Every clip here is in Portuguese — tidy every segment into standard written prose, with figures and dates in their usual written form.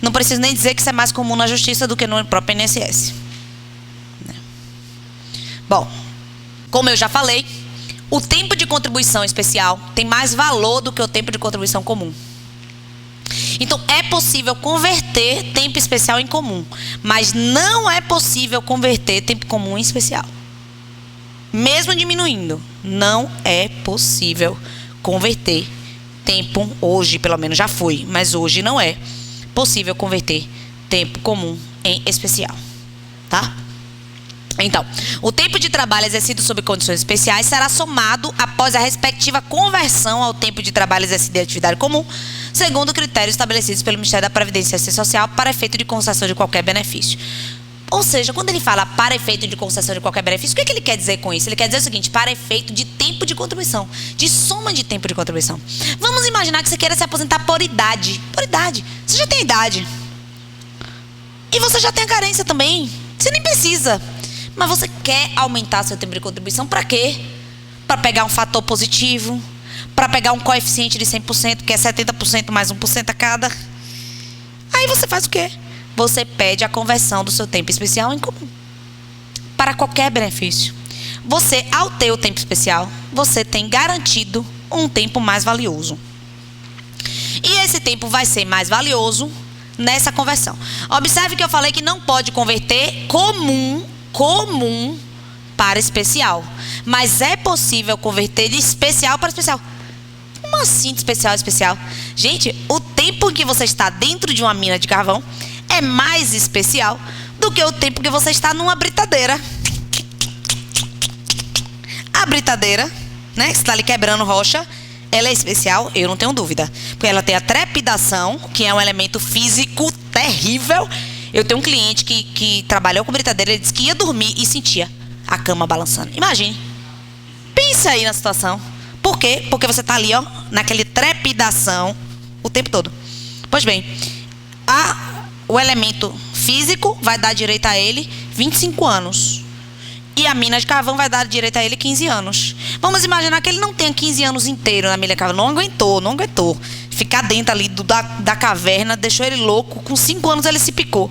Não preciso nem dizer que isso é mais comum na justiça do que no próprio INSS. Bom, como eu já falei, o tempo de contribuição especial tem mais valor do que o tempo de contribuição comum. Então, é possível converter tempo especial em comum, mas não é possível converter tempo comum em especial. Mesmo diminuindo, não é possível converter tempo, hoje pelo menos já foi, mas hoje não é possível converter tempo comum em especial, tá? Então, o tempo de trabalho exercido sob condições especiais será somado após a respectiva conversão ao tempo de trabalho exercido em atividade comum, segundo critérios estabelecidos pelo Ministério da Previdência e Assistência Social para efeito de concessão de qualquer benefício. Ou seja, quando ele fala para efeito de concessão de qualquer benefício, o que ele quer dizer com isso? Ele quer dizer o seguinte: para efeito de tempo de contribuição, de soma de tempo de contribuição. Vamos imaginar que você queira se aposentar por idade. Por idade. Você já tem idade. E você já tem a carência também. Você nem precisa. Mas você quer aumentar seu tempo de contribuição para quê? Para pegar um fator positivo, para pegar um coeficiente de 100%, que é 70% mais 1% a cada. Aí você faz o quê? Você pede a conversão do seu tempo especial em comum. Para qualquer benefício. Você, ao ter o tempo especial, você tem garantido um tempo mais valioso. E esse tempo vai ser mais valioso nessa conversão. Observe que eu falei que não pode converter comum para especial. Mas é possível converter de especial para especial. Como assim de especial a especial? Gente, o tempo em que você está dentro de uma mina de carvão é mais especial do que o tempo que você está numa britadeira. A britadeira, né, que está ali quebrando rocha, ela é especial, eu não tenho dúvida. Porque ela tem a trepidação, que é um elemento físico terrível. Eu tenho um cliente que trabalhou com britadeira, ele disse que ia dormir e sentia a cama balançando. Imagine. Pensa aí na situação. Por quê? Porque você está ali, ó, naquela trepidação o tempo todo. Pois bem, o elemento físico vai dar direito a ele 25 anos. E a mina de carvão vai dar direito a ele 15 anos. Vamos imaginar que ele não tenha 15 anos inteiro na mina de carvão. Não aguentou. Ficar dentro ali da caverna deixou ele louco. Com 5 anos ele se picou.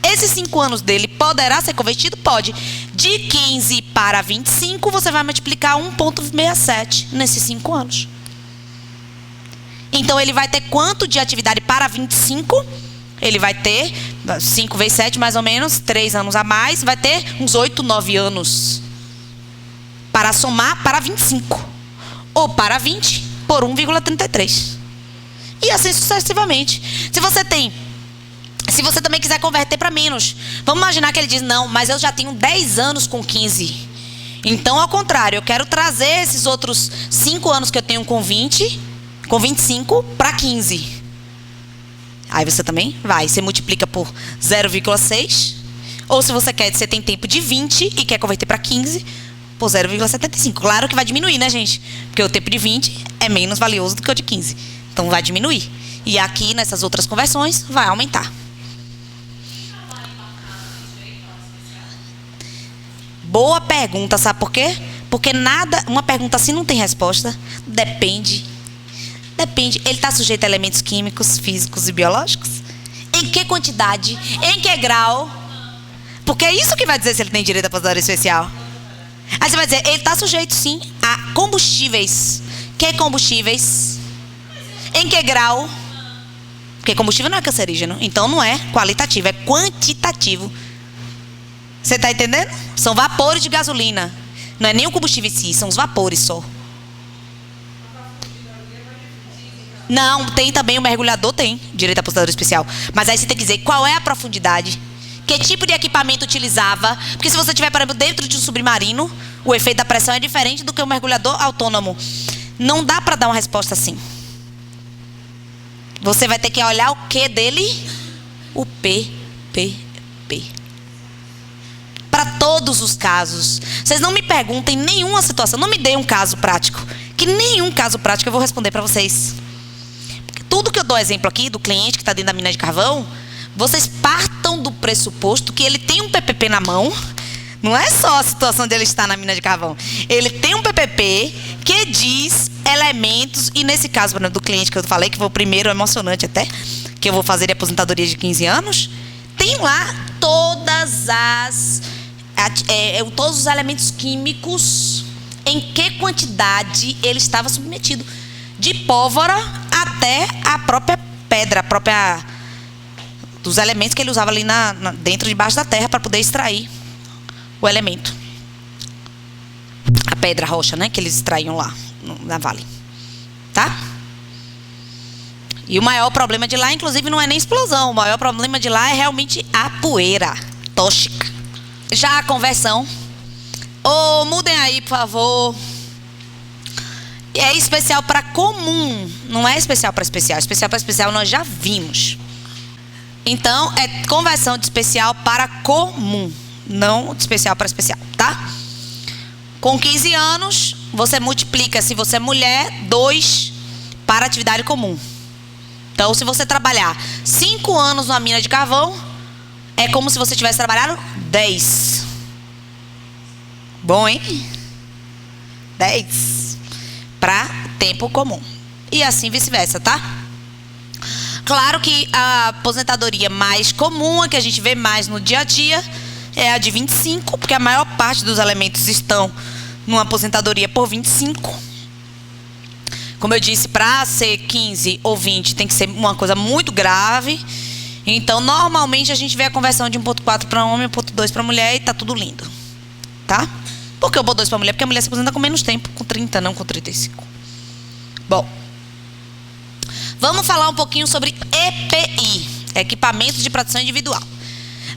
Esses 5 anos dele poderá ser convertido? Pode. De 15 para 25, você vai multiplicar 1,67 nesses 5 anos. Então, ele vai ter quanto de atividade para 25? Ele vai ter 5 vezes 7, mais ou menos, 3 anos a mais. Vai ter uns 8, 9 anos para somar para 25. Ou para 20 por 1,33. E assim sucessivamente. Se você também quiser converter para menos, vamos imaginar que ele diz: não, mas eu já tenho 10 anos com 15. Então, ao contrário, eu quero trazer esses outros 5 anos que eu tenho com 25 para 15. Aí você também vai, você multiplica por 0,6. Ou se você tem tempo de 20 e quer converter para 15, por 0,75. Claro que vai diminuir, né, gente? Porque o tempo de 20 é menos valioso do que o de 15. Então vai diminuir. E aqui, nessas outras conversões, vai aumentar. Boa pergunta, sabe por quê? Porque uma pergunta assim não tem resposta. Depende. Ele está sujeito a elementos químicos, físicos e biológicos? Em que quantidade? Em que grau? Porque é isso que vai dizer se ele tem direito a aposentadoria especial. Aí você vai dizer: ele está sujeito, sim, a combustíveis. Que combustíveis? Em que grau? Porque combustível não é cancerígeno. Então não é qualitativo, é quantitativo. Você está entendendo? São vapores de gasolina. Não é nem o combustível em si, são os vapores só. Não, tem também o mergulhador, tem direito à aposentadoria especial. Mas aí você tem que dizer qual é a profundidade, que tipo de equipamento utilizava. Porque se você estiver, por exemplo, dentro de um submarino, o efeito da pressão é diferente do que o mergulhador autônomo. Não dá para dar uma resposta assim. Você vai ter que olhar o que dele? O PPP. Para todos os casos. Vocês não me perguntem nenhuma situação, não me deem um caso prático. Que nenhum caso prático eu vou responder para vocês. Tudo que eu dou exemplo aqui do cliente que está dentro da mina de carvão, vocês partam do pressuposto que ele tem um PPP na mão. Não é só a situação de ele estar na mina de carvão. Ele tem um PPP que diz elementos, e nesse caso, por exemplo, do cliente que eu falei, que foi o primeiro, emocionante até, que eu vou fazer de aposentadoria de 15 anos, tem lá todos os elementos químicos, em que quantidade ele estava submetido, de pólvora até a própria pedra, dos elementos que ele usava ali dentro, debaixo da terra, para poder extrair o elemento. A pedra, a rocha, né, que eles extraíam lá na vale. Tá? E o maior problema de lá, inclusive, não é nem explosão. O maior problema de lá é realmente a poeira tóxica. Já a conversão. Mudem aí, por favor. É especial para comum. Não é especial para especial. Especial para especial nós já vimos. Então, é conversão de especial para comum. Não de especial para especial, tá? Com 15 anos, você multiplica, se você é mulher, 2 para atividade comum. Então, se você trabalhar 5 anos numa mina de carvão, é como se você tivesse trabalhado 10. Bom, hein? 10 para tempo comum. E assim vice-versa, tá? Claro que a aposentadoria mais comum, a que a gente vê mais no dia a dia, é a de 25, porque a maior parte dos elementos estão numa aposentadoria por 25. Como eu disse, para ser 15 ou 20 tem que ser uma coisa muito grave. Então, normalmente a gente vê a conversão de 1.4 para homem, 1.2 para mulher e tá tudo lindo. Tá? Por que 1.2 para mulher? Porque a mulher se aposenta com menos tempo, com 30, não com 35. Bom, vamos falar um pouquinho sobre EPI, Equipamento de Proteção Individual.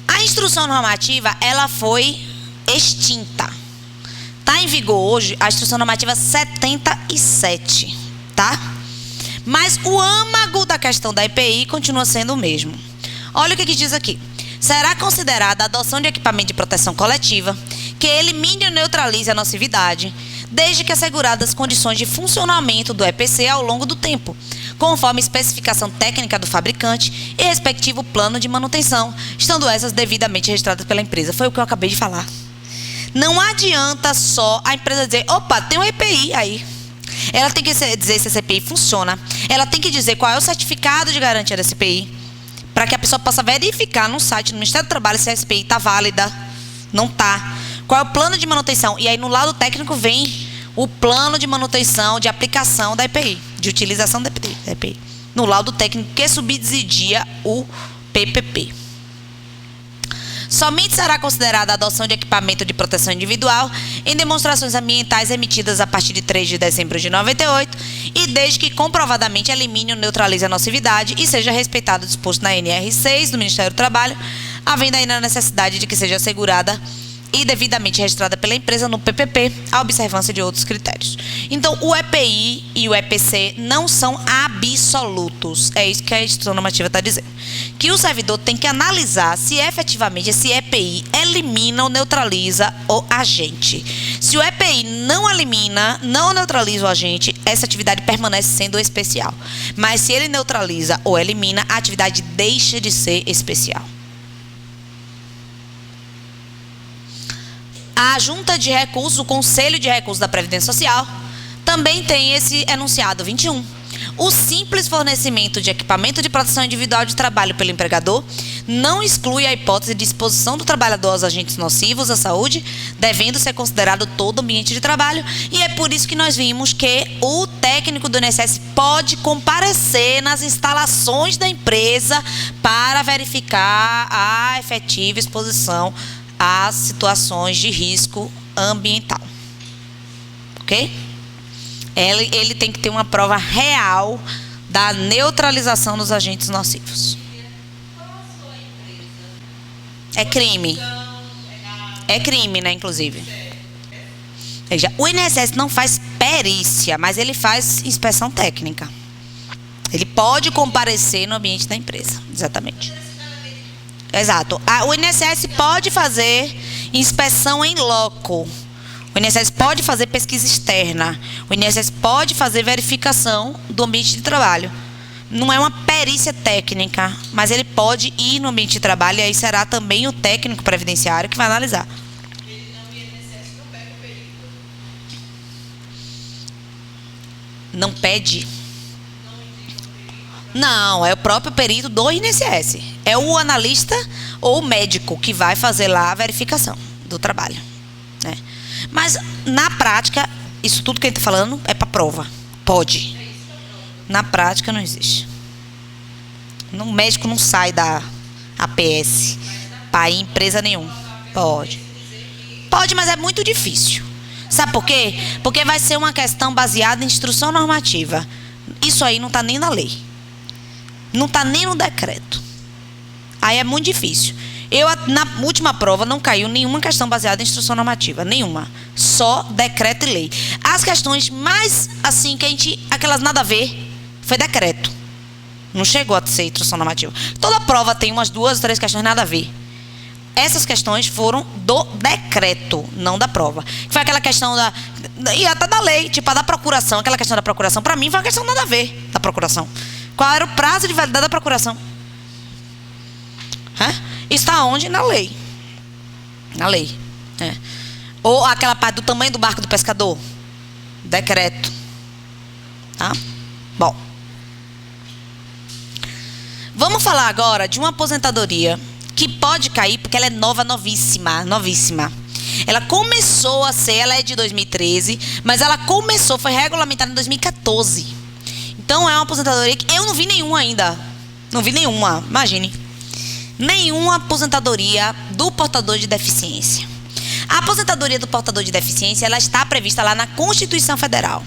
A instrução normativa, ela foi extinta. Está em vigor hoje a instrução normativa 77, tá? Mas o âmago da questão da EPI continua sendo o mesmo. Olha o que diz aqui. Será considerada a adoção de equipamento de proteção coletiva que elimine ou neutralize a nocividade, desde que asseguradas condições de funcionamento do EPC ao longo do tempo, conforme especificação técnica do fabricante e respectivo plano de manutenção, estando essas devidamente registradas pela empresa. Foi o que eu acabei de falar. Não adianta só a empresa dizer, opa, tem um EPI aí. Ela tem que dizer se esse EPI funciona. Ela tem que dizer qual é o certificado de garantia desse EPI, para que a pessoa possa verificar no site do Ministério do Trabalho se a EPI está válida, não está. Qual é o plano de manutenção? E aí no lado técnico vem o plano de manutenção, de aplicação da EPI, de utilização da EPI. No laudo técnico que subsidia o PPP. Somente será considerada a adoção de equipamento de proteção individual em demonstrações ambientais emitidas a partir de 3 de dezembro de 98 e desde que comprovadamente elimine ou neutralize a nocividade e seja respeitado o disposto na NR6 do Ministério do Trabalho, havendo ainda a necessidade de que seja assegurada e devidamente registrada pela empresa no PPP a observância de outros critérios. Então, o EPI e o EPC não são absolutos. É isso que a instrução normativa está dizendo. Que o servidor tem que analisar se efetivamente esse EPI elimina ou neutraliza o agente. Se o EPI não elimina, não neutraliza o agente, essa atividade permanece sendo especial. Mas se ele neutraliza ou elimina, a atividade deixa de ser especial. A Junta de Recursos, o Conselho de Recursos da Previdência Social, também tem esse enunciado 21. O simples fornecimento de equipamento de proteção individual de trabalho pelo empregador não exclui a hipótese de exposição do trabalhador aos agentes nocivos à saúde, devendo ser considerado todo ambiente de trabalho, e é por isso que nós vimos que o técnico do INSS pode comparecer nas instalações da empresa para verificar a efetiva exposição às situações de risco ambiental. Ok? Ele tem que ter uma prova real da neutralização dos agentes nocivos. É crime. É crime, né, inclusive. Veja, o INSS não faz perícia, mas ele faz inspeção técnica. Ele pode comparecer no ambiente da empresa. Exatamente. Exato. O INSS pode fazer inspeção em loco. O INSS pode fazer pesquisa externa. O INSS pode fazer verificação do ambiente de trabalho. Não é uma perícia técnica, mas ele pode ir no ambiente de trabalho e aí será também o técnico previdenciário que vai analisar. O INSS não pega o perito? Não pede? Não, é o próprio perito do INSS. É o analista ou o médico que vai fazer lá a verificação do trabalho, né? Mas, na prática, isso tudo que a gente está falando é para prova. Pode. Na prática, não existe. O médico não sai da APS para ir em empresa nenhuma. Pode. Pode, mas é muito difícil. Sabe por quê? Porque vai ser uma questão baseada em instrução normativa. Isso aí não está nem na lei. Não está nem no decreto. Aí é muito difícil. Na última prova, não caiu nenhuma questão baseada em instrução normativa. Nenhuma. Só decreto e lei. As questões mais, assim, aquelas nada a ver, foi decreto. Não chegou a ser instrução normativa. Toda prova tem umas 2 ou 3 questões nada a ver. Essas questões foram do decreto, não da prova. Foi aquela questão e até da lei, tipo a da procuração. Aquela questão da procuração, para mim, foi uma questão nada a ver da procuração. Qual era o prazo de validade da procuração? Está onde? Na lei. Na lei. Ou aquela parte do tamanho do barco do pescador? Decreto. Tá? Bom. Vamos falar agora de uma aposentadoria que pode cair porque ela é novíssima. Ela começou a ser, ela é de 2013, mas ela foi regulamentada em 2014. Então é uma aposentadoria que eu não vi nenhuma ainda. Não vi nenhuma, imagine. Nenhuma aposentadoria do portador de deficiência. A aposentadoria do portador de deficiência, ela está prevista lá na Constituição Federal.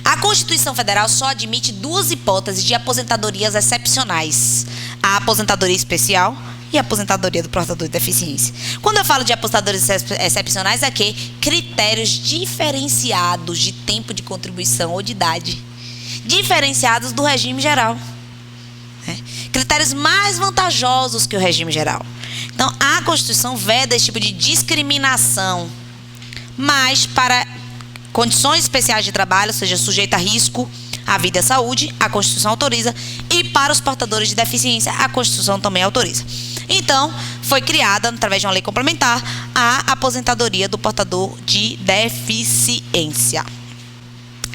A Constituição Federal só admite 2 hipóteses de aposentadorias excepcionais: a aposentadoria especial e a aposentadoria do portador de deficiência. Quando eu falo de aposentadorias excepcionais, é que critérios diferenciados de tempo de contribuição ou de idade, diferenciados do regime geral. Critérios mais vantajosos que o regime geral. Então, a Constituição veda esse tipo de discriminação, mas para condições especiais de trabalho, ou seja, sujeito a risco à vida e à saúde, a Constituição autoriza, e para os portadores de deficiência, a Constituição também autoriza. Então, foi criada, através de uma lei complementar, a aposentadoria do portador de deficiência.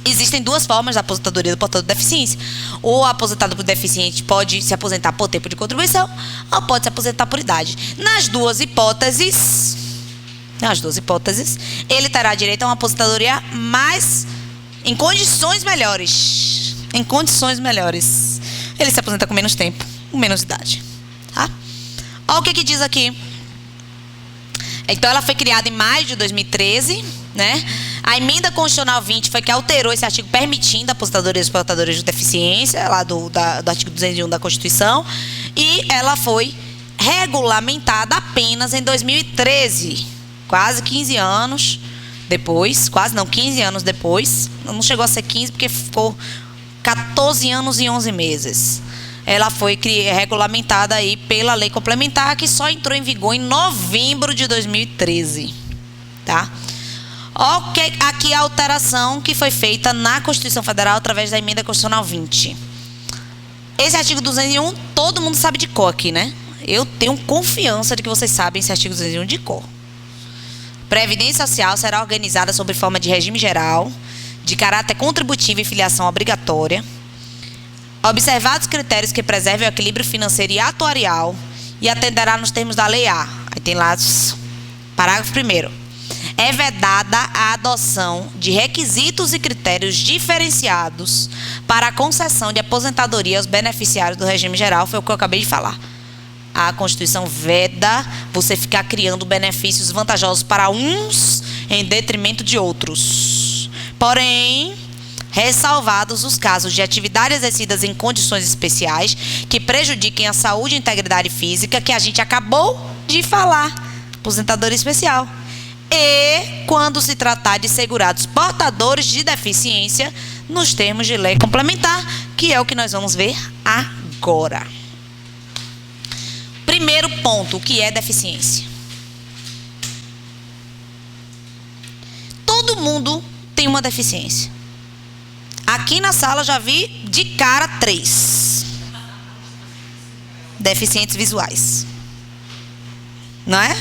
Existem 2 formas da aposentadoria do portador de deficiência. Ou o aposentado por deficiente pode se aposentar por tempo de contribuição, ou pode se aposentar por idade. Nas duas hipóteses, ele terá direito a uma aposentadoria mais em condições melhores. Ele se aposenta com menos tempo, com menos idade. Tá? Olha o que diz aqui. Então, ela foi criada em maio de 2013, né? A emenda constitucional 20 foi que alterou esse artigo permitindo a aposentadoria dos portadores de deficiência, lá do artigo 201 da Constituição, e ela foi regulamentada apenas em 2013, quase 15 anos depois, 15 anos depois, não chegou a ser 15 porque ficou 14 anos e 11 meses. Ela foi regulamentada aí pela lei complementar, que só entrou em vigor em novembro de 2013, tá? Ok, aqui a alteração que foi feita na Constituição Federal através da emenda constitucional 20. Esse artigo 201, todo mundo sabe de cor aqui, né? Eu tenho confiança de que vocês sabem esse artigo 201 de cor. Previdência Social será organizada sob forma de regime geral, de caráter contributivo e filiação obrigatória, observados critérios que preservem o equilíbrio financeiro e atuarial, e atenderá nos termos da Lei A. Aí tem lá, parágrafo 1º. É vedada a adoção de requisitos e critérios diferenciados para a concessão de aposentadoria aos beneficiários do regime geral. Foi o que eu acabei de falar. A Constituição veda você ficar criando benefícios vantajosos para uns em detrimento de outros. Porém, ressalvados os casos de atividades exercidas em condições especiais que prejudiquem a saúde e integridade física, que a gente acabou de falar, aposentadoria especial. E quando se tratar de segurados portadores de deficiência, nos termos de lei complementar, que é o que nós vamos ver agora. Primeiro ponto, o que é deficiência? Todo mundo tem uma deficiência. Aqui na sala já vi de cara 3 deficientes visuais, não é?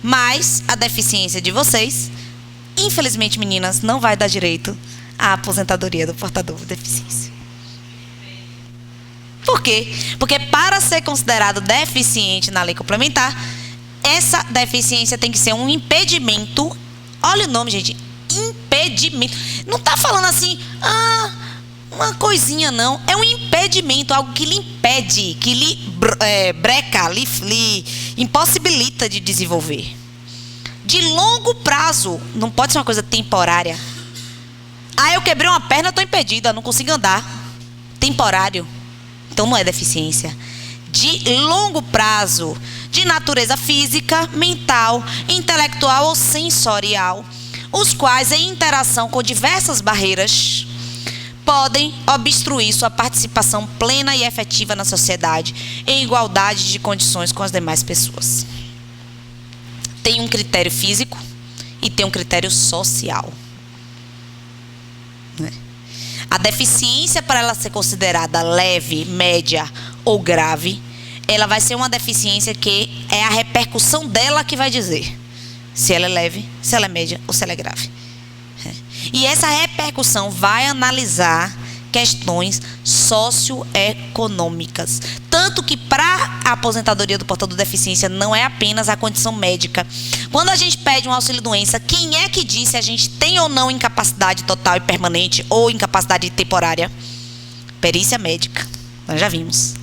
Mas a deficiência de vocês, infelizmente, meninas, não vai dar direito à aposentadoria do portador de deficiência. Por quê? Porque para ser considerado deficiente na lei complementar, essa deficiência tem que ser um impedimento. Olha o nome, gente. Impedimento. Não está falando assim, uma coisinha não. É um impedimento, algo que lhe impede, que lhe breca, lhe impossibilita de desenvolver. De longo prazo, não pode ser uma coisa temporária. Eu quebrei uma perna, estou impedida, não consigo andar. Temporário. Então não é deficiência. De longo prazo, de natureza física, mental, intelectual ou sensorial, os quais, em interação com diversas barreiras, podem obstruir sua participação plena e efetiva na sociedade, em igualdade de condições com as demais pessoas. Tem um critério físico e tem um critério social. A deficiência, para ela ser considerada leve, média ou grave, ela vai ser uma deficiência que é a repercussão dela que vai dizer se ela é leve, se ela é média ou se ela é grave. E essa repercussão vai analisar questões socioeconômicas. Tanto que para a aposentadoria do portador de deficiência não é apenas a condição médica. Quando a gente pede um auxílio-doença, quem é que diz se a gente tem ou não incapacidade total e permanente ou incapacidade temporária? Perícia médica. Nós já vimos.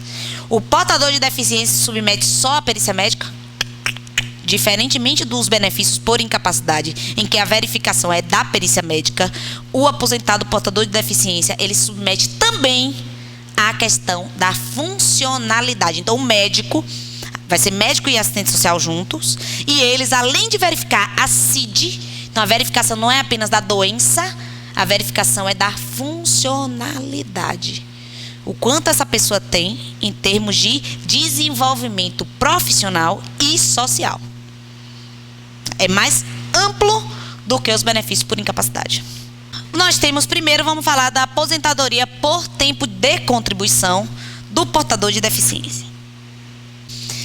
O portador de deficiência se submete só à perícia médica? Diferentemente dos benefícios por incapacidade, em que a verificação é da perícia médica, o aposentado portador de deficiência, ele se submete também à questão da funcionalidade. Então, o médico, vai ser médico e assistente social juntos, e eles, além de verificar a CID, então a verificação não é apenas da doença, a verificação é da funcionalidade. O quanto essa pessoa tem em termos de desenvolvimento profissional e social. É mais amplo do que os benefícios por incapacidade. Nós temos primeiro, vamos falar da aposentadoria por tempo de contribuição do portador de deficiência.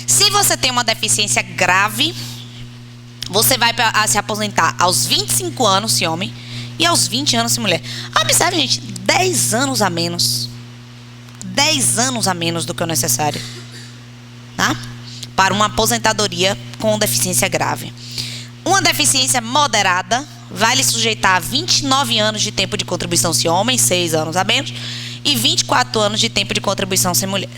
Se você tem uma deficiência grave, você vai se aposentar aos 25 anos, se homem, e aos 20 anos, se mulher. Observe, gente, 10 anos a menos. 10 anos a menos do que o necessário. Tá? Para uma aposentadoria com deficiência grave. Uma deficiência moderada vai lhe sujeitar a 29 anos de tempo de contribuição se homem, 6 anos a menos, e 24 anos de tempo de contribuição se mulher.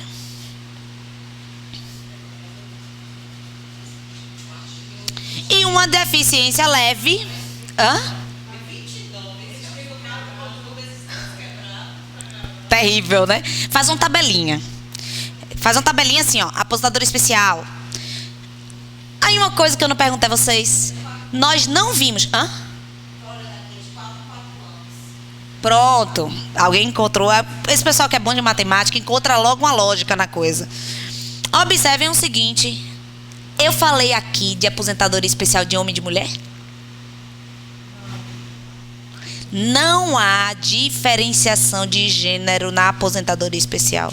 E uma deficiência leve... Terrível, né? Faz uma tabelinha. Faz uma tabelinha assim, ó. Aposentador especial. Aí uma coisa que eu não perguntei a vocês. Nós não vimos. Pronto. Alguém encontrou. Esse pessoal que é bom de matemática encontra logo uma lógica na coisa. Observem o seguinte. Eu falei aqui de aposentadoria especial de homem e de mulher? Não há diferenciação de gênero na aposentadoria especial.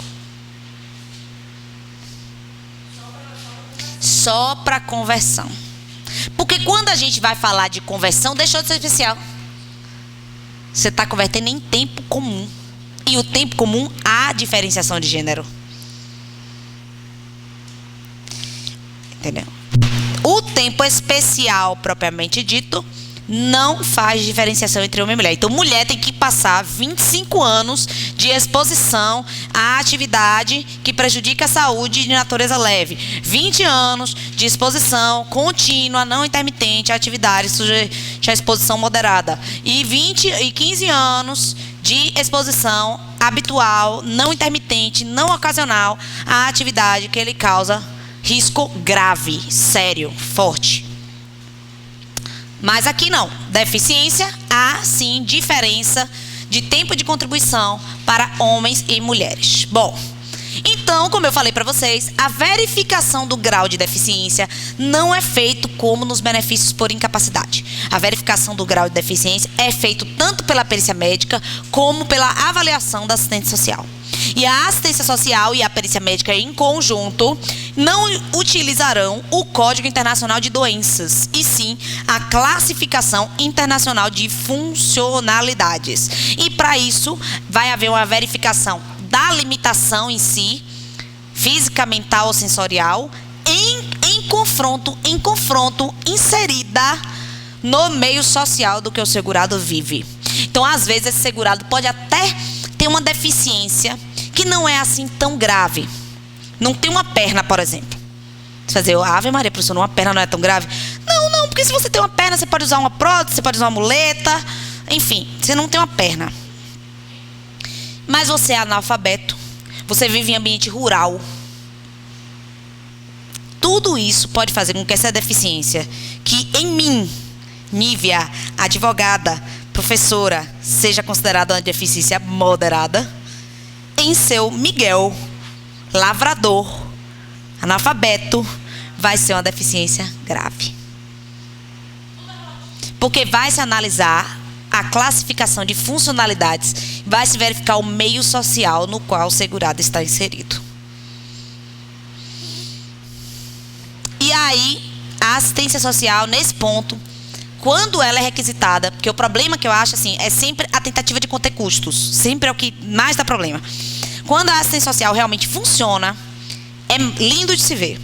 Só para conversão. Porque quando a gente vai falar de conversão, deixou de ser especial. Você está convertendo em tempo comum. E o tempo comum há diferenciação de gênero. Entendeu? O tempo especial, propriamente dito, não faz diferenciação entre homem e mulher. Então, mulher tem que passar 25 anos de exposição à atividade que prejudica a saúde de natureza leve. 20 anos de exposição contínua, não intermitente, à atividade sujeita à exposição moderada. E 15 anos de exposição habitual, não intermitente, não ocasional, à atividade que ele causa risco grave, sério, forte. Mas aqui não. Deficiência, há sim diferença de tempo de contribuição para homens e mulheres. Bom, então, como eu falei para vocês, a verificação do grau de deficiência não é feito como nos benefícios por incapacidade. A verificação do grau de deficiência é feito tanto pela perícia médica como pela avaliação da assistente social. E a assistência social e a perícia médica em conjunto não utilizarão o Código Internacional de Doenças, e sim a Classificação Internacional de Funcionalidades. E para isso vai haver uma verificação da limitação em si, física, mental ou sensorial, em confronto, inserida no meio social do que o segurado vive. Então, às vezes, esse segurado pode até ter uma deficiência que não é assim tão grave. Não tem uma perna, por exemplo. Você vai dizer, Ave Maria, professor, uma perna não é tão grave? Não, porque se você tem uma perna, você pode usar uma prótese, você pode usar uma muleta, enfim, você não tem uma perna. Mas você é analfabeto, você vive em ambiente rural. Tudo isso pode fazer com que essa deficiência, que em mim, Nívia, advogada, professora, seja considerada uma deficiência moderada, em seu Miguel, lavrador, analfabeto, vai ser uma deficiência grave. Porque vai se analisar a classificação de funcionalidades, vai se verificar o meio social no qual o segurado está inserido. E aí, a assistência social, nesse ponto, quando ela é requisitada, porque o problema que eu acho assim, é sempre a tentativa de conter custos, sempre é o que mais dá problema. Quando a assistência social realmente funciona, é lindo de se ver.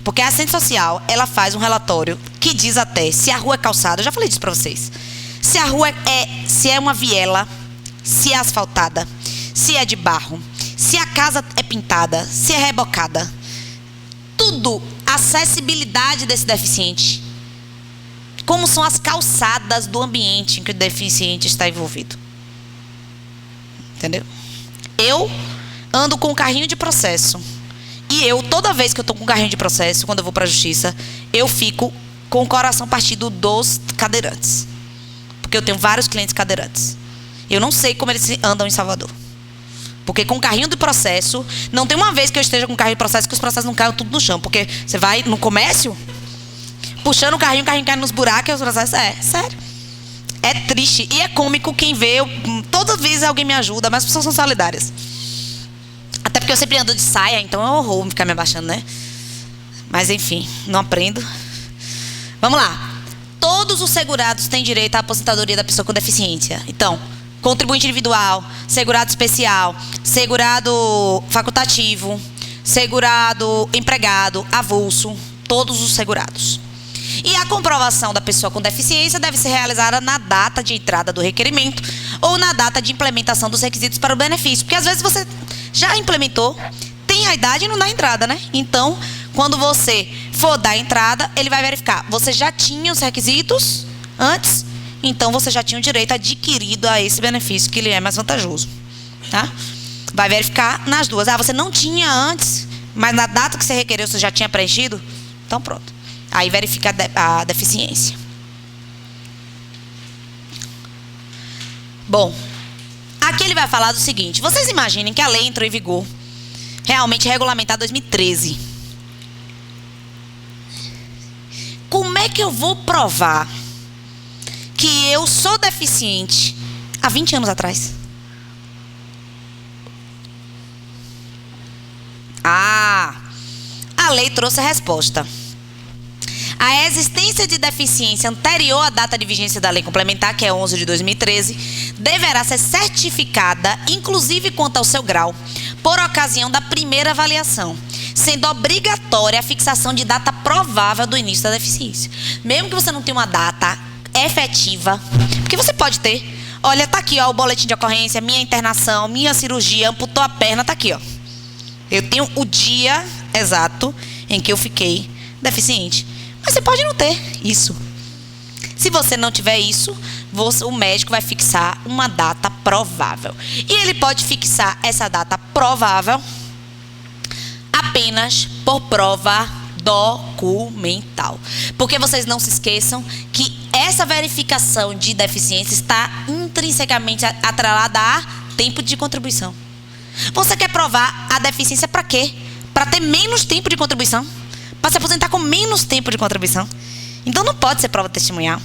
Porque a assistente social, ela faz um relatório que diz até se a rua é calçada, eu já falei disso para vocês. Se a rua se é uma viela, se é asfaltada, se é de barro, se a casa é pintada, se é rebocada. Tudo, a acessibilidade desse deficiente. Como são as calçadas do ambiente em que o deficiente está envolvido. Entendeu? Eu ando com um carrinho de processo. E toda vez que eu estou com um carrinho de processo, quando eu vou para a justiça, eu fico com o coração partido dos cadeirantes. Porque eu tenho vários clientes cadeirantes. Eu não sei como eles andam em Salvador. Porque com o carrinho de processo, não tem uma vez que eu esteja com o carrinho de processo que os processos não caiam tudo no chão. Porque você vai no comércio, puxando o carrinho cai nos buracos e os processos... sério. É triste. E é cômico quem vê. Toda vez alguém me ajuda, mas as pessoas são solidárias. Até porque eu sempre ando de saia, então é um horror ficar me abaixando, né? Mas enfim, não aprendo. Vamos lá. Todos os segurados têm direito à aposentadoria da pessoa com deficiência. Então, contribuinte individual, segurado especial, segurado facultativo, segurado empregado, avulso, todos os segurados. E a comprovação da pessoa com deficiência deve ser realizada na data de entrada do requerimento ou na data de implementação dos requisitos para o benefício. Porque às vezes você já implementou, tem a idade e não dá entrada, né? Então, quando você for dar entrada, ele vai verificar. Você já tinha os requisitos antes, então você já tinha o direito adquirido a esse benefício, que ele é mais vantajoso. Tá? Vai verificar nas duas. Você não tinha antes, mas na data que você requereu, você já tinha preenchido? Então, pronto. Aí verifica a deficiência. Bom, aqui ele vai falar do seguinte. Vocês imaginem que a lei entrou em vigor, realmente regulamentada em 2013. Como é que eu vou provar que eu sou deficiente há 20 anos atrás? A lei trouxe a resposta. A existência de deficiência anterior à data de vigência da lei complementar, que é 11 de 2013, deverá ser certificada, inclusive quanto ao seu grau, por ocasião da primeira avaliação, sendo obrigatória a fixação de data provável do início da deficiência. Mesmo que você não tenha uma data efetiva, porque você pode ter, olha, tá aqui, ó, o boletim de ocorrência, minha internação, minha cirurgia, amputou a perna, tá aqui, ó. Eu tenho o dia exato em que eu fiquei deficiente. Mas você pode não ter isso. Se você não tiver isso, o médico vai fixar uma data provável. E ele pode fixar essa data provável apenas por prova documental. Porque vocês não se esqueçam que essa verificação de deficiência está intrinsecamente atrelada a tempo de contribuição. Você quer provar a deficiência para quê? Para ter menos tempo de contribuição? Para se aposentar com menos tempo de contribuição? Então não pode ser prova testemunhal.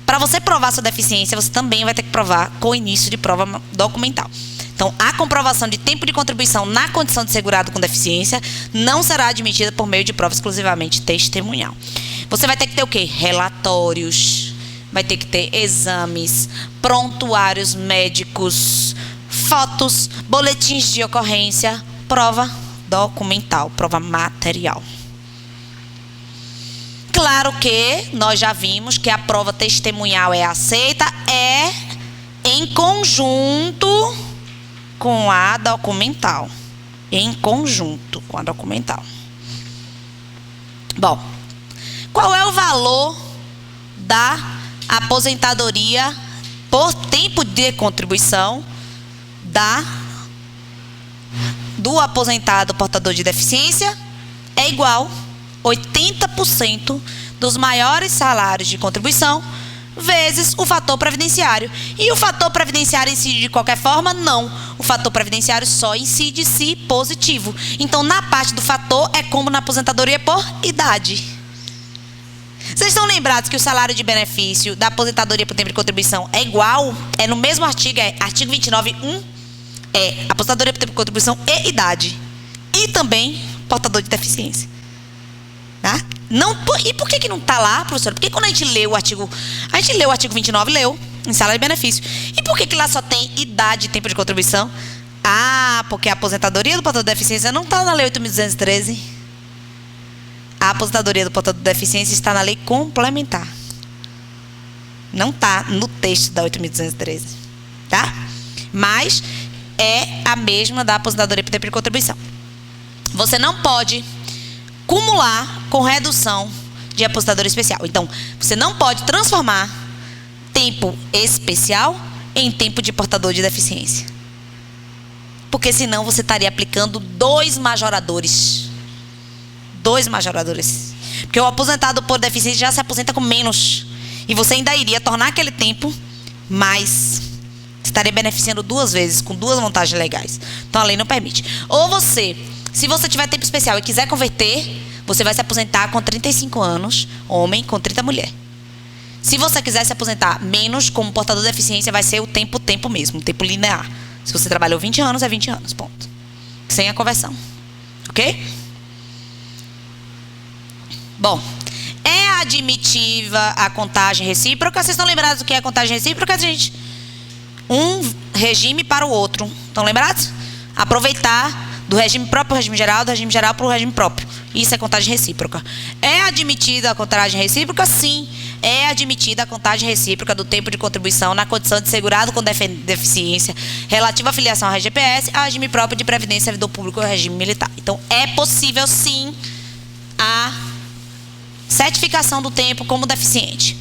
Para você provar sua deficiência, você também vai ter que provar com o início de prova documental. Então, a comprovação de tempo de contribuição na condição de segurado com deficiência não será admitida por meio de prova exclusivamente testemunhal. Você vai ter que ter o quê? Relatórios, vai ter que ter exames, prontuários médicos, fotos, boletins de ocorrência, prova documental, prova material. Claro que nós já vimos que a prova testemunhal é aceita em conjunto com a documental. Em conjunto com a documental. Bom, qual é o valor da aposentadoria por tempo de contribuição do aposentado portador de deficiência? É igual 80% dos maiores salários de contribuição vezes o fator previdenciário. E o fator previdenciário incide de qualquer forma? Não. O fator previdenciário só incide se positivo. Então, na parte do fator, é como na aposentadoria por idade. Vocês estão lembrados que o salário de benefício da aposentadoria por tempo de contribuição é igual? É no mesmo artigo, é artigo 29.1. É aposentadoria por tempo de contribuição e idade. E também portador de deficiência. Tá? Não, e por que não está lá, professor? Porque quando a gente lê o artigo 29, leu, em salário de benefício. E por que lá só tem idade e tempo de contribuição? Ah, porque a aposentadoria do portador de deficiência não está na Lei 8.213. A aposentadoria do portador de deficiência está na lei complementar. Não está no texto da 8.213. Tá? Mas é a mesma da aposentadoria por tempo de contribuição. Você não pode cumular com redução de aposentadoria especial. Então, você não pode transformar tempo especial em tempo de portador de deficiência. Porque senão você estaria aplicando dois majoradores. Porque o aposentado por deficiência já se aposenta com menos. E você ainda iria tornar aquele tempo mais. Estaria beneficiando duas vezes, com duas vantagens legais. Então a lei não permite. Ou você, se você tiver tempo especial e quiser converter, você vai se aposentar com 35 anos, homem, com 30 mulher. Se você quiser se aposentar menos, como portador de deficiência, vai ser o tempo mesmo, o tempo linear. Se você trabalhou 20 anos, é 20 anos, ponto. Sem a conversão. Ok? Bom, é admitiva a contagem recíproca? Vocês estão lembrados do que é a contagem recíproca, gente? Um regime para o outro. Estão lembrados? Aproveitar do regime próprio para o regime geral, do regime geral para o regime próprio. Isso é contagem recíproca. É admitida a contagem recíproca? Sim. É admitida a contagem recíproca do tempo de contribuição na condição de segurado com deficiência relativa à filiação ao RGPS, ao regime próprio de previdência, servidor público e ao regime militar. Então, é possível, sim, a certificação do tempo como deficiente.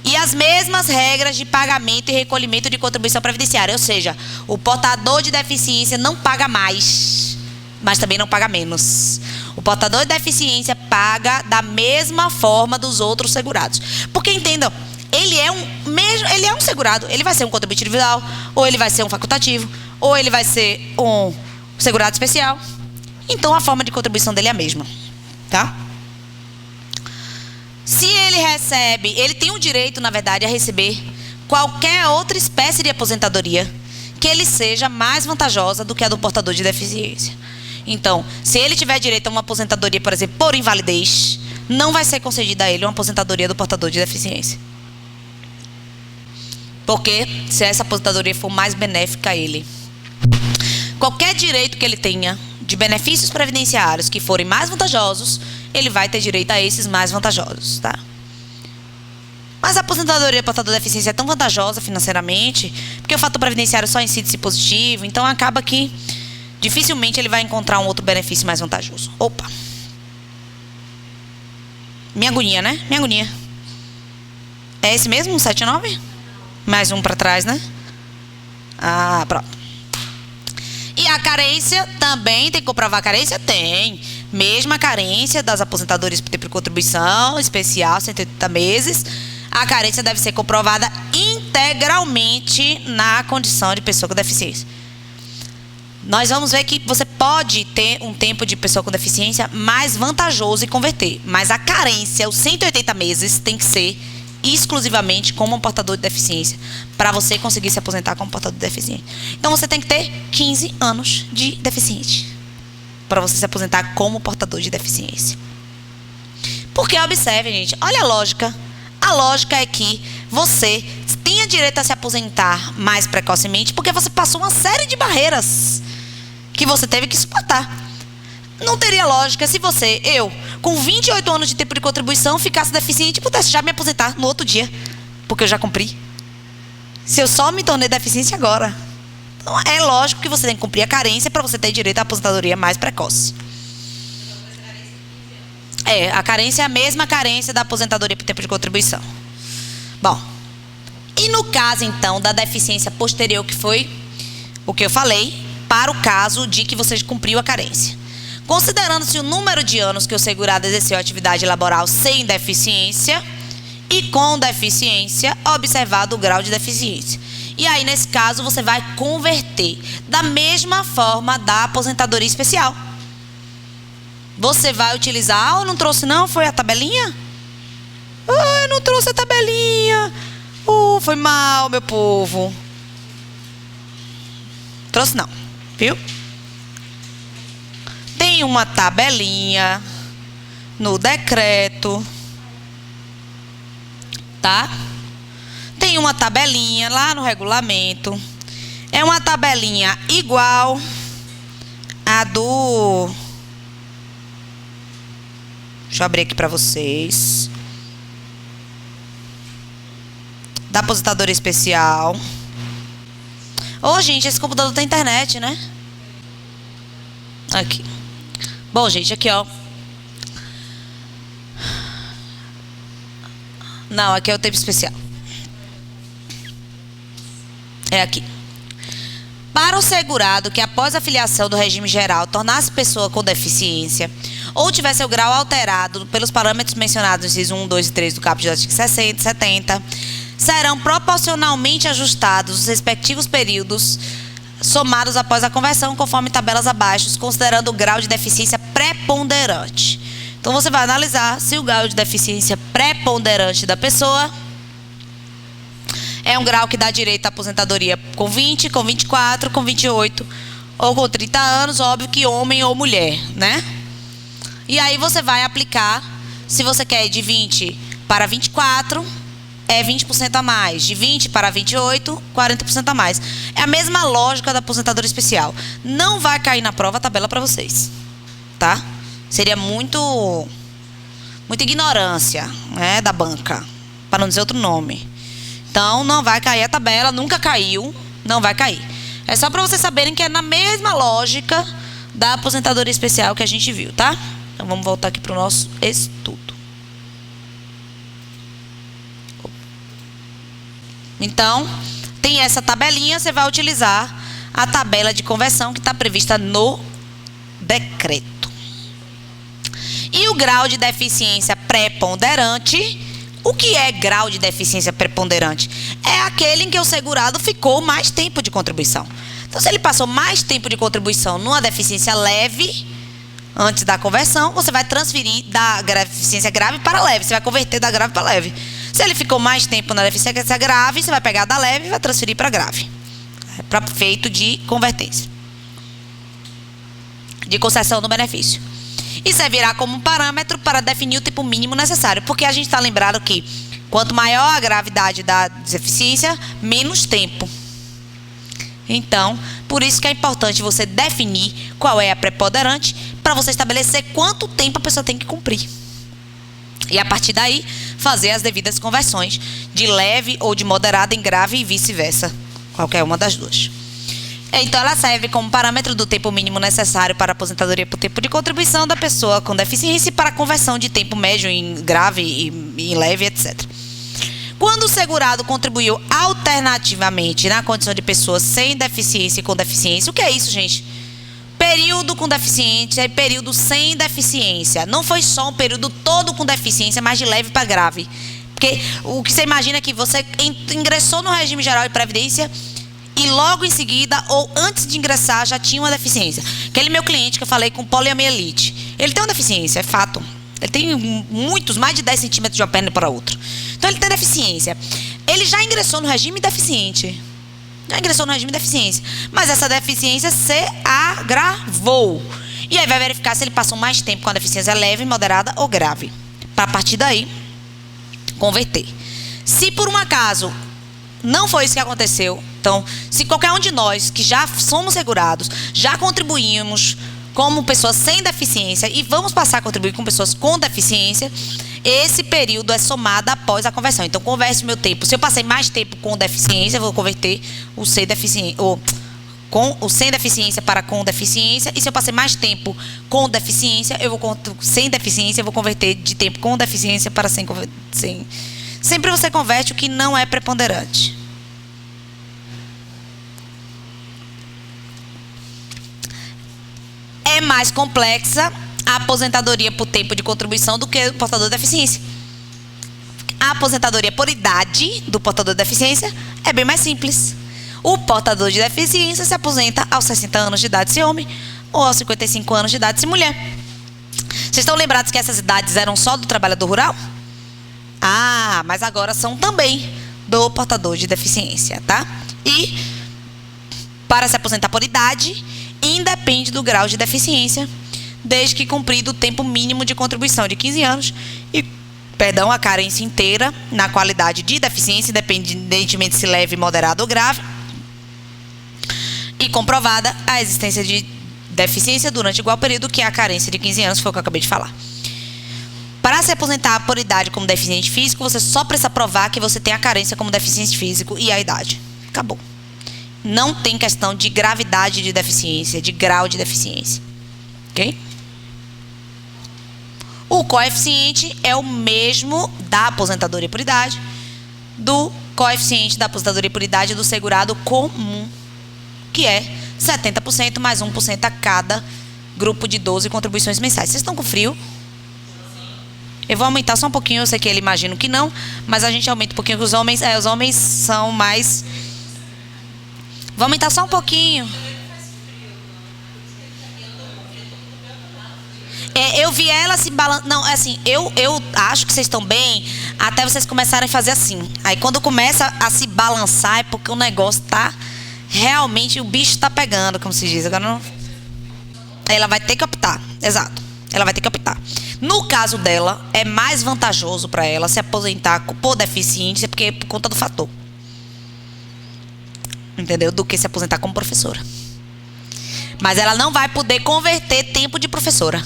E as mesmas regras de pagamento e recolhimento de contribuição previdenciária. Ou seja, o portador de deficiência não paga mais, mas também não paga menos. O portador de deficiência paga da mesma forma dos outros segurados. Porque, entendam, ele é um segurado. Ele vai ser um contribuinte individual, ou ele vai ser um facultativo, ou ele vai ser um segurado especial. Então, a forma de contribuição dele é a mesma. Tá? Se ele tem o direito, na verdade, a receber qualquer outra espécie de aposentadoria que ele seja mais vantajosa do que a do portador de deficiência. Então, se ele tiver direito a uma aposentadoria, por exemplo, por invalidez, não vai ser concedida a ele uma aposentadoria do portador de deficiência. Porque se essa aposentadoria for mais benéfica a ele. Qualquer direito que ele tenha de benefícios previdenciários que forem mais vantajosos, ele vai ter direito a esses mais vantajosos, tá? Mas a aposentadoria do portador de deficiência é tão vantajosa financeiramente, porque o fator previdenciário só incide se positivo, então acaba que dificilmente ele vai encontrar um outro benefício mais vantajoso. Opa! Minha agonia, né? Minha agonia. É esse mesmo, 179? Mais um para trás, né? Ah, pronto. E a carência também tem que comprovar a carência? Tem. Mesma carência das aposentadorias por tempo de contribuição especial, 180 meses. A carência deve ser comprovada integralmente na condição de pessoa com deficiência. Nós vamos ver que você pode ter um tempo de pessoa com deficiência mais vantajoso e converter. Mas a carência, os 180 meses, tem que ser exclusivamente como um portador de deficiência, para você conseguir se aposentar como portador de deficiência. Então você tem que ter 15 anos de deficiente para você se aposentar como portador de deficiência. Porque observe, gente, olha a lógica. A lógica é que você tenha direito a se aposentar mais precocemente porque você passou uma série de barreiras que você teve que suportar. Não teria lógica se eu, com 28 anos de tempo de contribuição, ficasse deficiente e pudesse já me aposentar no outro dia, porque eu já cumpri. Se eu só me tornei deficiente agora. Então, é lógico que você tem que cumprir a carência para você ter direito à aposentadoria mais precoce. A carência é a mesma carência da aposentadoria por tempo de contribuição. Bom, e no caso, então, da deficiência posterior, que foi o que eu falei, para o caso de que você cumpriu a carência. Considerando-se o número de anos que o segurado exerceu a atividade laboral sem deficiência e com deficiência, observado o grau de deficiência. E aí, nesse caso, você vai converter da mesma forma da aposentadoria especial. Você vai utilizar... eu não trouxe não? Foi a tabelinha? Eu não trouxe a tabelinha. Foi mal, meu povo. Trouxe não, viu? Tem uma tabelinha no decreto, tá? Tem uma tabelinha lá no regulamento. É uma tabelinha igual a do... deixa eu abrir aqui para vocês. Da aposentadoria especial. Gente, esse computador tem internet, né? Aqui. Bom, gente, aqui, ó. Não, aqui é o tempo especial. É aqui. Para o segurado que após a filiação do regime geral tornasse pessoa com deficiência ou tivesse seu grau alterado pelos parâmetros mencionados nos incisos 1, 2 e 3 do caput dos artigos 60 e 70, serão proporcionalmente ajustados os respectivos períodos somados após a conversão, conforme tabelas abaixo, considerando o grau de deficiência preponderante. Então, você vai analisar se o grau de deficiência preponderante da pessoa é um grau que dá direito à aposentadoria com 20, com 24, com 28 ou com 30 anos, óbvio que homem ou mulher, né? E aí você vai aplicar, se você quer de 20 para 24, é 20% a mais. De 20 para 28, 40% a mais. É a mesma lógica da aposentadoria especial. Não vai cair na prova a tabela para vocês, tá? Seria muita ignorância, né, da banca, para não dizer outro nome. Então, não vai cair a tabela, nunca caiu, não vai cair. É só para vocês saberem que é na mesma lógica da aposentadoria especial que a gente viu, tá? Então, vamos voltar aqui para o nosso estudo. Então, tem essa tabelinha, você vai utilizar a tabela de conversão que está prevista no decreto. E o grau de deficiência preponderante... o que é grau de deficiência preponderante? É aquele em que o segurado ficou mais tempo de contribuição. Então, se ele passou mais tempo de contribuição numa deficiência leve, antes da conversão, você vai transferir da deficiência grave para leve. Você vai converter da grave para leve. Se ele ficou mais tempo na deficiência grave, você vai pegar da leve e vai transferir para grave. Para feito de convertência. De concessão do benefício. E servirá como parâmetro para definir o tempo mínimo necessário. Porque a gente está lembrado que quanto maior a gravidade da deficiência, menos tempo. Então, por isso que é importante você definir qual é a preponderante para você estabelecer quanto tempo a pessoa tem que cumprir. E a partir daí, fazer as devidas conversões de leve ou de moderada em grave e vice-versa. Qualquer uma das duas. Então, ela serve como parâmetro do tempo mínimo necessário para a aposentadoria por tempo de contribuição da pessoa com deficiência e para a conversão de tempo médio em grave e em leve, etc. Quando o segurado contribuiu alternativamente na condição de pessoa sem deficiência e com deficiência, o que é isso, gente? Período com deficiência e período sem deficiência. Não foi só um período todo com deficiência, mas de leve para grave. Porque o que você imagina é que você ingressou no regime geral de previdência e logo em seguida, ou antes de ingressar, já tinha uma deficiência. Aquele meu cliente que eu falei com poliomielite, ele tem uma deficiência, é fato. Ele tem muitos, mais de 10 centímetros de uma perna para a outra. Então, ele tem deficiência. Ele já ingressou no regime deficiente. Já ingressou no regime de deficiência. Mas essa deficiência se agravou. E aí vai verificar se ele passou mais tempo com a deficiência leve, moderada ou grave. Para, a partir daí, converter. Se por um acaso não foi isso que aconteceu. Então, se qualquer um de nós que já somos segurados, já contribuímos como pessoas sem deficiência e vamos passar a contribuir com pessoas com deficiência, esse período é somado após a conversão. Então, converte o meu tempo. Se eu passei mais tempo com deficiência, eu vou converter o sem deficiência, com o sem deficiência para com deficiência. E se eu passei mais tempo com deficiência, sem deficiência, eu vou converter de tempo com deficiência para sem. Sempre você converte o que não é preponderante. É mais complexa a aposentadoria por tempo de contribuição do que o portador de deficiência. A aposentadoria por idade do portador de deficiência é bem mais simples. O portador de deficiência se aposenta aos 60 anos de idade se homem ou aos 55 anos de idade se mulher. Vocês estão lembrados que essas idades eram só do trabalhador rural? Ah, mas agora são também do portador de deficiência, tá? E para se aposentar por idade, independe do grau de deficiência, desde que cumprido o tempo mínimo de contribuição de 15 anos e, a carência inteira na qualidade de deficiência, independentemente se leve, moderado ou grave, e comprovada a existência de deficiência durante igual período que a carência de 15 anos, foi o que eu acabei de falar. Para se aposentar por idade como deficiente físico, você só precisa provar que você tem a carência como deficiente físico e a idade. Acabou. Não tem questão de gravidade de deficiência, de grau de deficiência. Ok? O coeficiente é o mesmo da aposentadoria por idade, do coeficiente da aposentadoria por idade do segurado comum, que é 70% mais 1% a cada grupo de 12 contribuições mensais. Vocês estão com frio? Eu vou aumentar só um pouquinho, eu sei que ele imagina que não, mas a gente aumenta um pouquinho, que os homens são mais... Vou aumentar só um pouquinho. Eu vi ela se balançando. Não, assim, eu acho que vocês estão bem até vocês começarem a fazer assim. Aí quando começa a se balançar é porque o negócio tá realmente, o bicho tá pegando, como se diz. Agora não. Ela vai ter que optar, exato. Ela vai ter que optar. No caso dela, é mais vantajoso para ela se aposentar por deficiência, porque é por conta do fator. Entendeu? Do que se aposentar como professora. Mas ela não vai poder converter tempo de professora.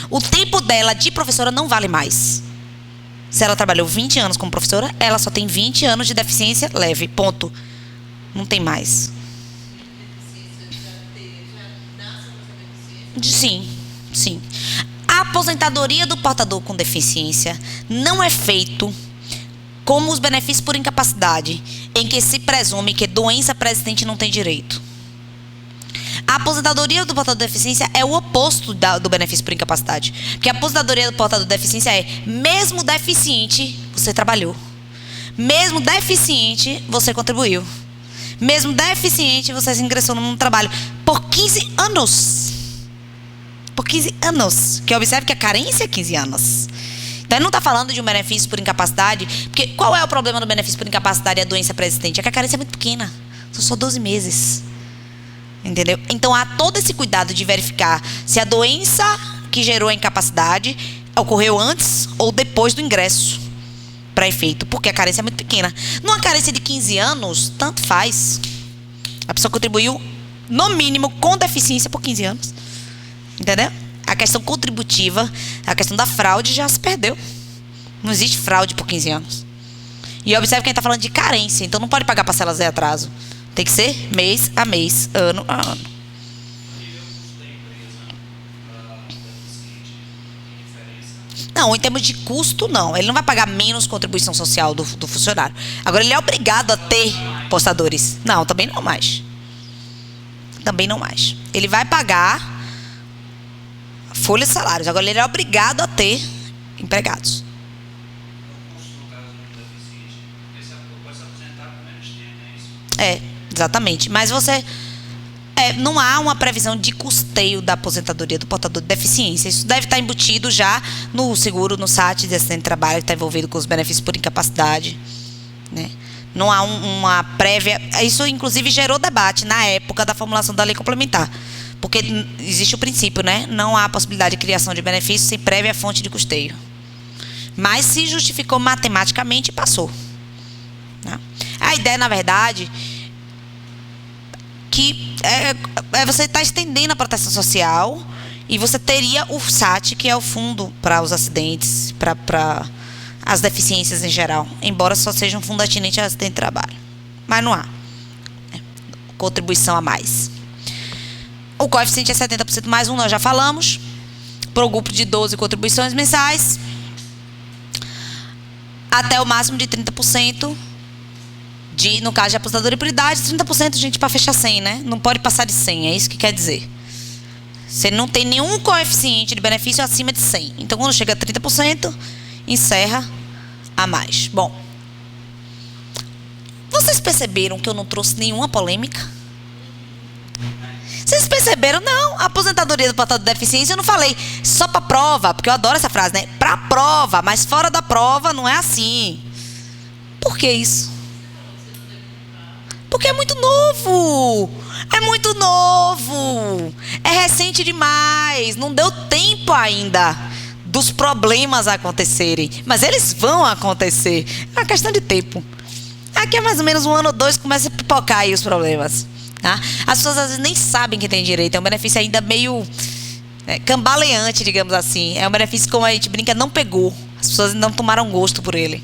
O tempo dela de professora não vale mais. Se ela trabalhou 20 anos como professora, ela só tem 20 anos de deficiência leve. Ponto. Não tem mais. Sim, sim. A aposentadoria do portador com deficiência não é feito como os benefícios por incapacidade, em que se presume que doença pré-existente não tem direito. A aposentadoria do portador de deficiência é o oposto do benefício por incapacidade. Porque a aposentadoria do portador de deficiência é, mesmo deficiente, você trabalhou. Mesmo deficiente, você contribuiu. Mesmo deficiente, você se ingressou no mundo do trabalho. Por 15 anos. Por 15 anos. Que observe que a carência é 15 anos. Então, ele não está falando de um benefício por incapacidade. Porque qual é o problema do benefício por incapacidade e a doença pré-existente? É que a carência é muito pequena. São só 12 meses. Entendeu? Então há todo esse cuidado de verificar se a doença que gerou a incapacidade ocorreu antes ou depois do ingresso para efeito, porque a carência é muito pequena. Numa carência de 15 anos, tanto faz. A pessoa contribuiu, no mínimo, com deficiência por 15 anos. Entendeu? A questão contributiva, a questão da fraude já se perdeu. Não existe fraude por 15 anos. E observe que a gente está falando de carência, então não pode pagar parcelas de atraso. Tem que ser mês a mês, ano a ano. Não, em termos de custo, não. Ele não vai pagar menos contribuição social do funcionário. Agora, ele é obrigado a ter postadores. Não, também não mais. Também não mais. Ele vai pagar folha de salários. Agora, ele é obrigado a ter empregados. É, exatamente. Mas você... não há uma previsão de custeio da aposentadoria do portador de deficiência. Isso deve estar embutido já no seguro, no SAT de acidente de trabalho, que está envolvido com os benefícios por incapacidade. Né? Não há uma prévia... Isso, inclusive, gerou debate na época da formulação da lei complementar. Porque existe o princípio, né? Não há possibilidade de criação de benefícios sem prévia fonte de custeio. Mas se justificou matematicamente e passou. Né? A ideia, na verdade, que você está estendendo a proteção social e você teria o SAT, que é o fundo para os acidentes, para as deficiências em geral, embora só seja um fundo atinente a acidente de trabalho. Mas não há contribuição a mais. O coeficiente é 70% mais um, nós já falamos. Para o grupo de 12 contribuições mensais, até o máximo de 30%, no caso de aposentadoria por idade, 30%, gente, para fechar 100, né? Não pode passar de 100, é isso que quer dizer. Você não tem nenhum coeficiente de benefício acima de 100. Então, quando chega a 30%, encerra a mais. Bom, vocês perceberam que eu não trouxe nenhuma polêmica? Vocês perceberam? Não, a aposentadoria do portador de deficiência eu não falei só para prova, porque eu adoro essa frase, né? Para prova, mas fora da prova não é assim. Por que isso? Porque é muito novo. É muito novo. É recente demais. Não deu tempo ainda dos problemas acontecerem. Mas eles vão acontecer. É uma questão de tempo. Aqui é mais ou menos 1 ano ou 2 começa a pipocar aí os problemas. Tá? As pessoas às vezes nem sabem que tem direito. É um benefício ainda meio cambaleante, digamos assim. É um benefício, como a gente brinca, não pegou. As pessoas não tomaram gosto por ele.